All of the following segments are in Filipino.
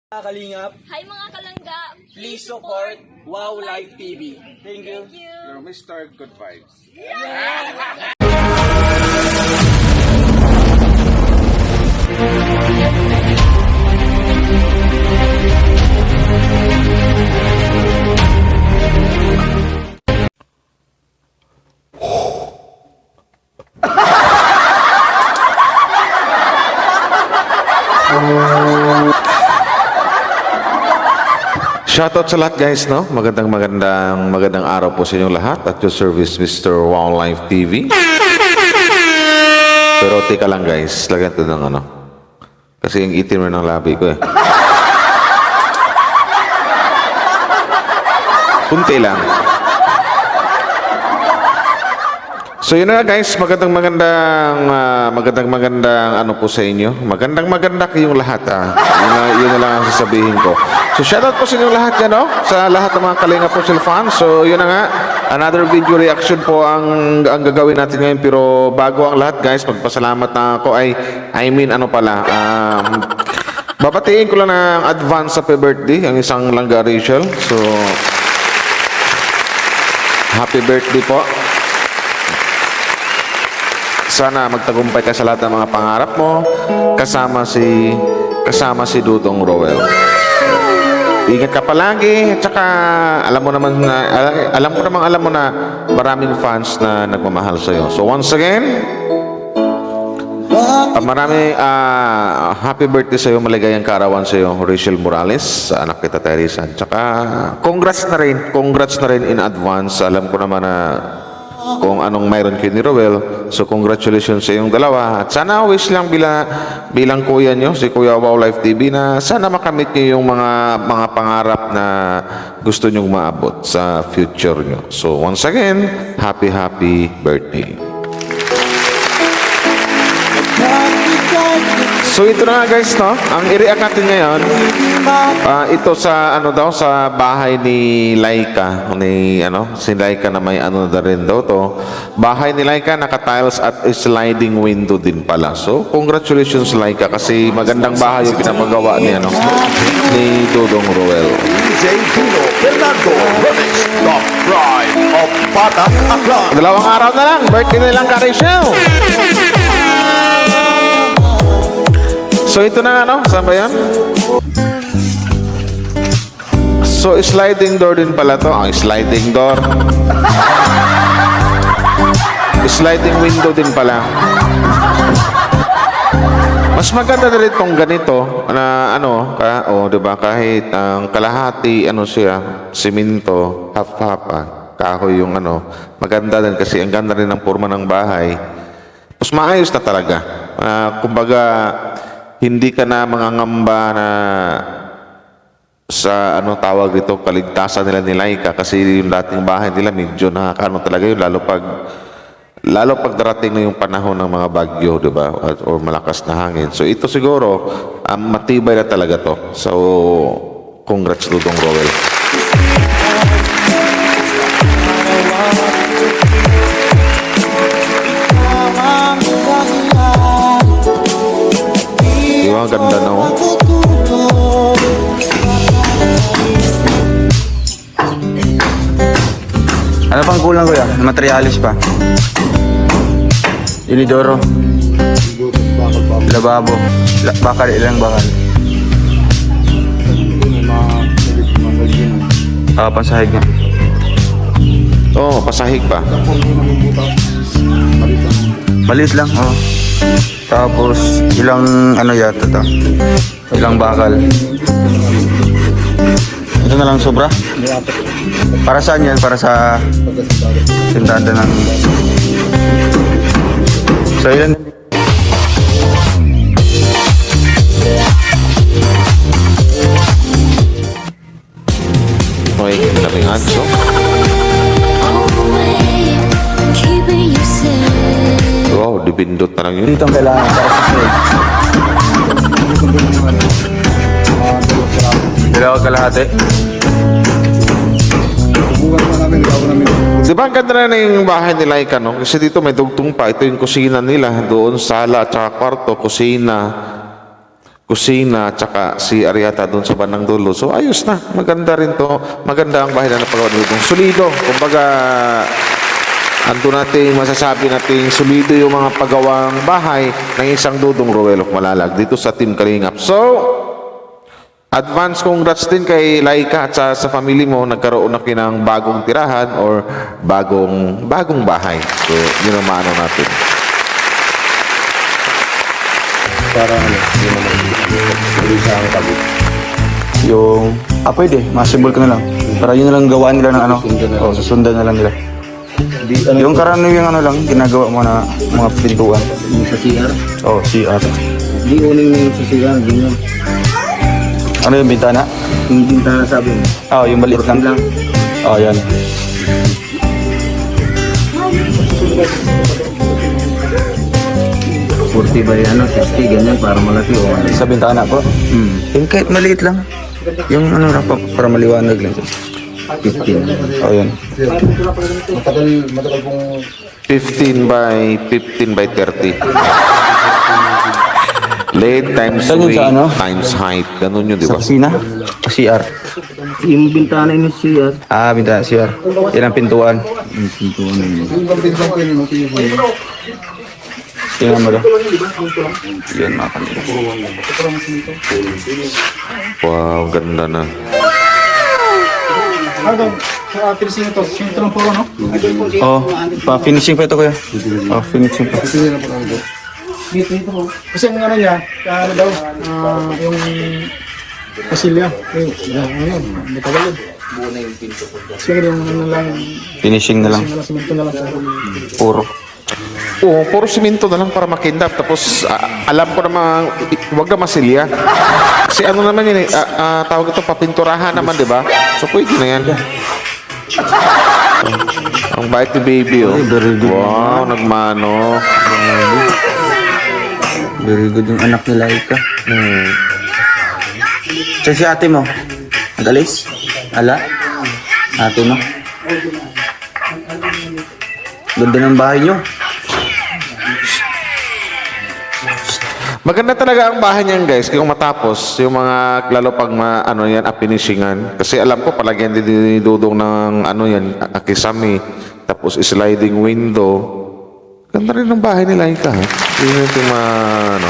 Mga kalingap, Hi mga kalangga! please support Wow Live TV. Thank you. Thank you! You're Mr. Good Vibes. Shoutout sa lahat guys, no? Magandang araw po sa inyong lahat at your service Mr. Wow Live TV. Pero tika lang guys, lagyan ito ng ano. Kasi yung itim na ng labi ko eh. Kunti lang. So yun na guys, magandang ano po sa inyo. Maganda kayong lahat yun na lang ang sasabihin ko. So shoutout po sa inyo lahat yan, no? Sa lahat ng mga Kalinga po fans. So yun na nga, another video reaction po ang gagawin natin ngayon. Pero bago ang lahat guys, magpasalamat na ako babatiin ko lang ng advance happy birthday ang isang langga Rachel. So happy birthday po. Sana magtagumpay ka sa lahat ng mga pangarap mo kasama si Dudong Roel. Ingat ka palagi at saka alam mo na maraming fans na nagmamahal sa iyo. So once again, happy birthday sa iyo, maligayang kaarawan sa iyo, Rachel Morales, sa anak kita Teresa. At saka congrats na rin in advance. Alam ko naman na kung anong mayroon kayo ni Roel. So congratulations sa iyong dalawa. At sana wish lang bilang kuya nyo, si Kuya Wow Live TV, na sana makamit nyo yung mga pangarap na gusto nyong maabot sa future nyo. So once again, happy birthday. So ito na nga guys, no? Ang i-react natin ngayon, ito sa sa bahay ni Laika, si Laika na may na rin daw to. Bahay ni Laika naka-tiles at sliding window din pala. So congratulations Laika, kasi magandang bahay yung pinapagawa ni Dudong Roel. DJ Dino Fernando Remix, The Pride of Batak Aklan. Dalawang araw na lang, birthday na lang ka Rachel. So ito na saan ba yan? So sliding door din pala to. Ang sliding door. Sliding window din pala. Mas maganda na rin tong ganito na diba, kahit ang kalahati siya, simento, half kahoy yung maganda din kasi ang ganda rin ng forma ng bahay. Mas maayos na talaga. Kumbaga hindi ka na mangangamba na sa tawag dito, kaligtasan nila ni Laika, kasi yung dating bahay nila medyo nakakaano talaga yun, lalo pag darating na yung panahon ng mga bagyo, diba, or malakas na hangin. So ito siguro matibay na talaga to. So congrats Dudong Roel. Ang ganda na Ano pang kulang kuya? Materialis pa. Inidoro. Lababo. Bakal, ilang bakal? Pansahig na. Oo, pasahig pa. Malis lang, oh. Tapos, ilang yata to? Ilang bakal? Ito na lang sobra? Para saan yan? Para sa sintanda ng... So, ilan? Okay, kaming anso. Wow, dipindot na lang yun. Dito ang kailangan para sa snake. Dalawang kalahati. Diba ang ganda na yung bahay ni Laika, no? Kasi dito may dugtong pa. Ito yung kusina nila. Doon sala at saka kwarto, kusina. kusina, tsaka si Ariata doon sa bandang dulo. So ayos na, maganda rin to. Maganda ang bahay na napagawa nito. Solido, kumbaga, ando natin masasabi natin solido yung mga pagawang bahay ng isang Dudong Roel of Malalag dito sa Team Kalingap. So, advance congrats din kay Laika at sa family mo. Nagkaroon na kinang bagong tirahan or bagong bahay. So, yun ang maano natin. Para ano, yun naman. Isa ang tabi. Yung, pwede, ma-assemble ko na lang. Para yun na lang gawaan nila ng ano. Susundan na lang nila. Yung karaniwang ano lang, ginagawa mo na mga pintuan. Yung sa CR? Oh, CR. Di uling na yung sa CR, ganyan. Ano yung bintana? Yung bintana sabi mo. Oh, yung maliit lang. Oh, yan. Kurti ba yan, 60, ganyan, para malaki o ano. Sa bintana ko? Yung kahit maliit lang. Yung ano, para maliwanag lang. 15. Oh, yan. 15 by 30. Length times Saan yun weight sa ano? times height. Ganun yun, di Sa ba? kusina? CR. Yung bintana yung CR. Bintana, CR. Yan ang pintuan. Yung pintuan na yun. Tingnan mo daw. Yan, mga kanila. Wow, ganda na. Oh, pa-finishing pa ito, kuya. Oh, finishing pa. Kasi ang ano niya, ano daw, yung pasilya. Ano, matagal yun. Sige yung ano lang, Finishing na lang. simento na lang. Puro. Oo, puro simento na lang para makindap. Tapos, alam ko naman, huwag na masilya. Kasi ano naman yun eh, tawag ito, papinturahan naman, di ba? So, pwede na yan. Ang bait ni baby, oh. very good. Wow, nagmano. Very good yung anak ni Laika. So, si ate mo? Nag-alis? Ala? Ate mo? Ganda ng bahay nyo. Maganda talaga ang bahay niyan, guys. Kung matapos, yung mga, lalo pag ano yan, finishingan. Kasi alam ko, palagyan din dinidudong ng, ano yan, kisame. Tapos, sliding window. Ganda rin ang bahay nila, Laika, ha? Yun yung ano.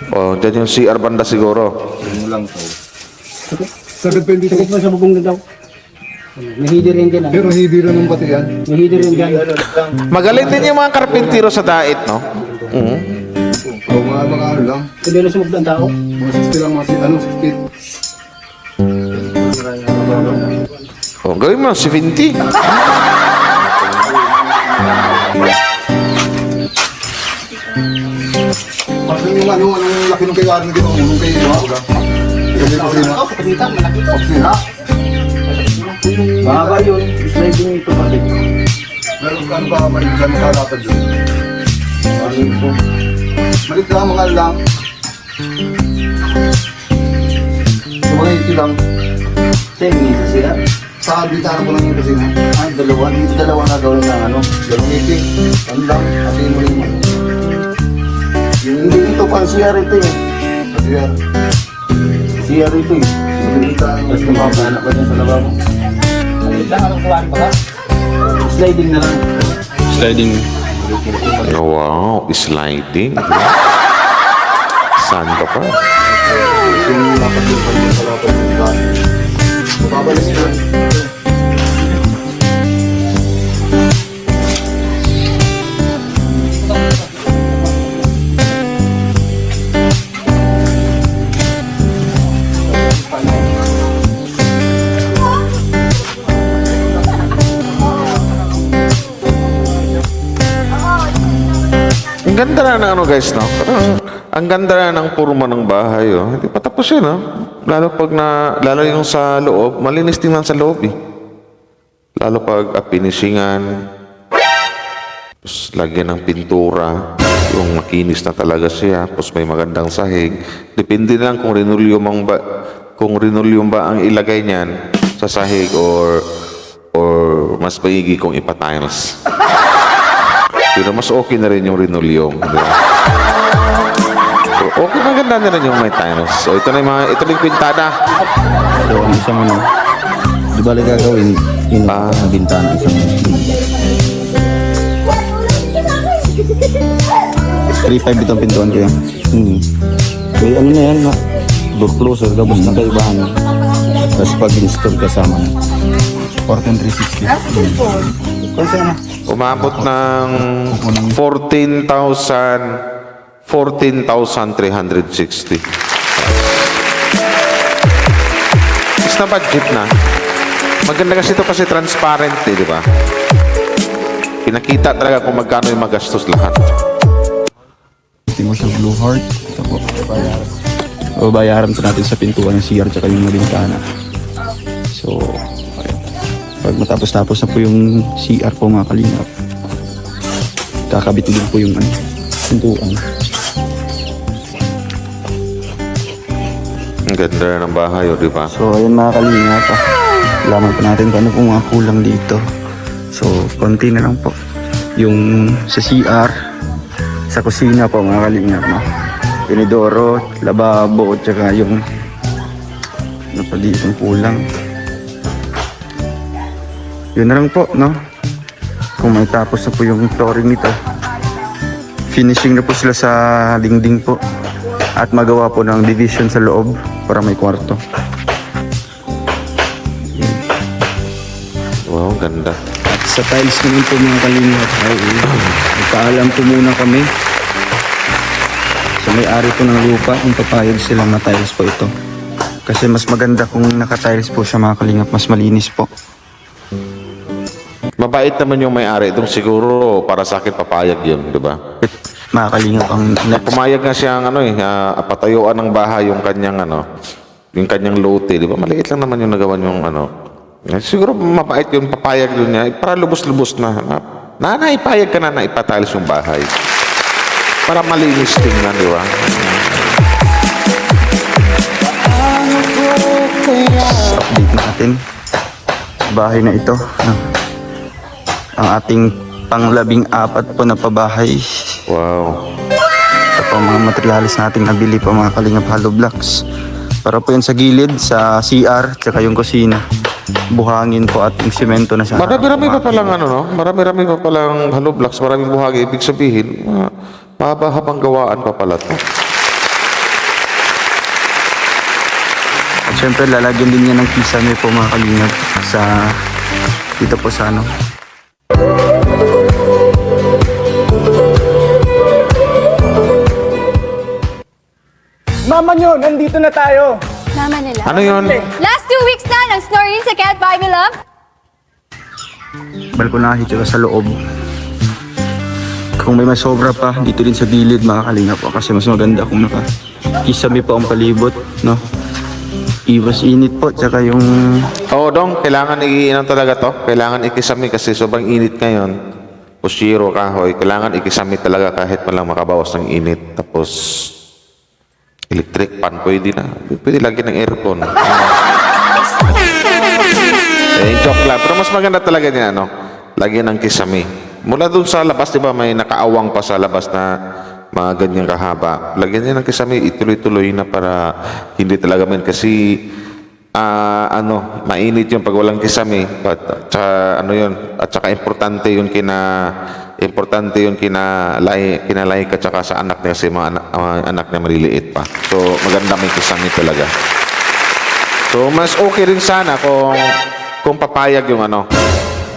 Oh, dyan yung CR banda siguro. Sakit mo sa bubong na daw. May header rin dyan. Pero hindi rin ng bati yan. May header rin dyan. Magaling din yung mga karpintero sa dait, no? O mga ano lang, Hindi na sumugda ang tao. mga 60 lang, mga 60. Oh, gawin mo, 70. Parang yung ano, anong laki nung kayo atin dito, nung kayo iwa, uga. Kasi kusina. Kapatita, malaki to. Kusina. Mahaba yun. Sliding ito pati. Meron ka ano ba, maliit lang nakalatag yun. Maliit lang, mga lang. Yung mga iti lang. Same isa sila. Sa bintana ko lang yung kusina. Ay, dalawa. Dito dalawa na gawin ng ano. Dalawang iti. Ano lang, kasi mo rin mo. Hindi ito pang CR ito eh. Kasi yan. CR ito eh. Tapos kumakanak ka dyan sa lababo. Alit lang, anong kuhaan pa ka? Sliding na lang. Sliding. Oh, wow, sliding. Saan ka pa? Mababalis na. Ang ganda na ng ano, guys, no? Parang, ang ganda na ng purma ng bahay, oh. Hindi pa tapos yun, no? Lalo yung sa loob, malinis tingnan sa loob, eh. Lalo pag finishingan, tapos lagyan ng pintura, yung makinis na talaga siya, tapos may magandang sahig. Depende lang kung linoleum ba ang ilagay niyan sa sahig or or mas maigi kung ipa-tiles. Pero mas okay na rin yung linoleum. Di ba? So, okay, maganda na rin yung may tiles. So, ito na yung mga, ito na yung kwintada. So, ang isang ano, di ba gagawin, yun ang bintana, isang 3.5 itong pintuan kaya. May ano na yan, no? Door closer, gabos na kaibahan. Tapos pag install kasama na. 14,360. Kasi ano? Umabot ng 14,360. Is na budget na. Maganda kasi ito kasi transparent eh, di ba? Pinakita talaga kung magkano yung magastos lahat. Ito mo siya blue heart. Ito po. O bayaran po natin sa pintuan ng CR tsaka yung bintana. So, ayun. Pag matapos-tapos na po yung CR po mga kalingap, kakabit din po yung ano, pintuan. Ang ganda ng bahay, o di ba? So, ayun mga kalingap. Alaman po natin kung ano po mga kulang dito. So, konti na lang po. Yung sa CR, sa kusina po mga kalingap, no? Inidoro, lababo, tsaka yung ano pa dito kulang. Yun na lang po, no? Kung may tapos na po yung flooring nito, finishing na po sila sa dingding po. At magawa po ng division sa loob para may kwarto. Wow, ganda. At sa tiles naman po mga kalingap, ay nagpaalam po muna kami sa may-ari po ng lupa kung papayag sila na tiles po ito. Kasi mas maganda kung naka-tiles po siya mga kalingap, mas malinis po. Mabait naman yung may-ari. Itong siguro para sa akin papayag yun, di ba? Mga kalingap ang Pumayag nga siyang ano patayuan ng bahay yung kanyang yung kanyang lote, di ba? Maliit lang naman yung nagawan yung siguro mabait yun, papayag yun niya. Para lubos-lubos na. Naipayag ka na ipatiles yung bahay. Para malinis tingnan, di ba? update natin bahay na ito. Ang ating pang-14 po na pabahay. Wow. Ito po ang mga materialis nating nabili po mga kalingap, hollow blocks. Para po yan sa gilid, sa CR, tsaka yung kusina. Buhangin po at yung simento na sa Marami-rami pa palang marami-rami pa palang hollow blocks, maraming buhagi. Ibig sabihin, mahabang gawaan pa pala to. At syempre lalagyan din niya ng kisame po mga kalingap sa dito po sa ano. Mama nyo, nandito na tayo. Mama nila. Ano yun? Last 2 weeks na ng snoring sa Cat Baby Love. Balkonahe tsaka sa loob. Kung may masobra pa dito din sa gilid mga kalingap po, kasi mas maganda kung kisame po ang palibot, no? Iwas init po tsaka yung Oo, Dong, kailangan talaga to. Kailangan ikisami kasi sobrang init ngayon. Pushiro, kahoy, kailangan ikisami talaga kahit man lang makabawas ng init. Tapos, electric fan, pwede na. Pwede lagyan ng aircon. Joke lang. Pero mas maganda talaga niya, lagyan ng kisame. Mula dun sa labas, di ba, may nakaawang pa sa labas na mga ganyang kahaba. Lagyan niya ng kisame, ituloy-tuloy na para hindi talaga kasi mainit yung pag walang kisame. At saka importante yun kinalay ka tsaka sa anak niya kasi mga anak niya maliliit pa. So maganda may kisame talaga. So mas okay rin sana kung papayag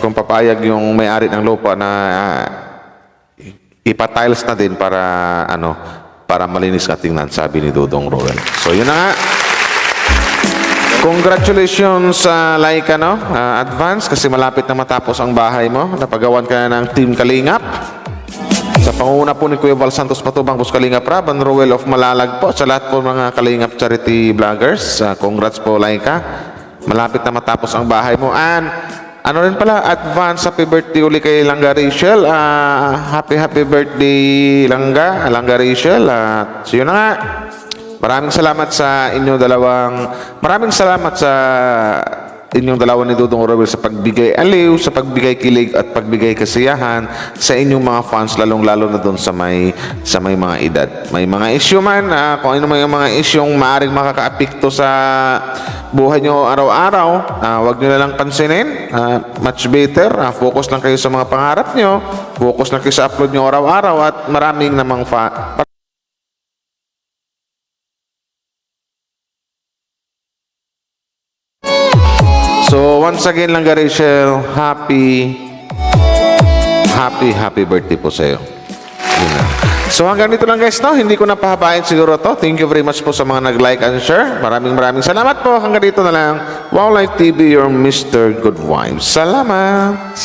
kung papayag yung may-ari ng lupa na ipa-tiles na din para malinis ka tingnan, sabi ni Dodong Roel. So yun na nga. Congratulations sa Laika, advance kasi malapit na matapos ang bahay mo. Napagawan ka na ng Team Kalingap. Sa pangunguna po ni Kuya Val Santos Matubang, Boss Kalingap Rab, and Roel of Malalag po. Sa lahat po mga Kalingap charity vloggers, congrats po Laika. Malapit na matapos ang bahay mo. And rin pala, advance happy birthday uli kay Langga Rachel. Happy birthday Langga Rachel. So yun na nga. Maraming salamat sa inyo dalawang. Maraming salamat sa inyong dalawa ni Dudong Orawil sa pagbigay aliw, sa pagbigay kilig at pagbigay kasiyahan sa inyong mga fans, lalong-lalo na doon sa may mga edad. May mga issue man, kung ano may mga isyong maaaring makakaapekto sa buhay nyo araw-araw, wag nyo na lang pansinin. Much better, focus lang kayo sa mga pangarap nyo, focus lang kayo sa upload nyo araw-araw at maraming namang So, once again lang, Rachel, happy birthday po sa'yo. Yun na. So, hanggang dito lang, guys, no? Hindi ko na pahabain siguro to. Thank you very much po sa mga nag-like and share. Maraming salamat po. Hanggang dito na lang. Wow Life TV, your Mr. Good Vibes. Salamat!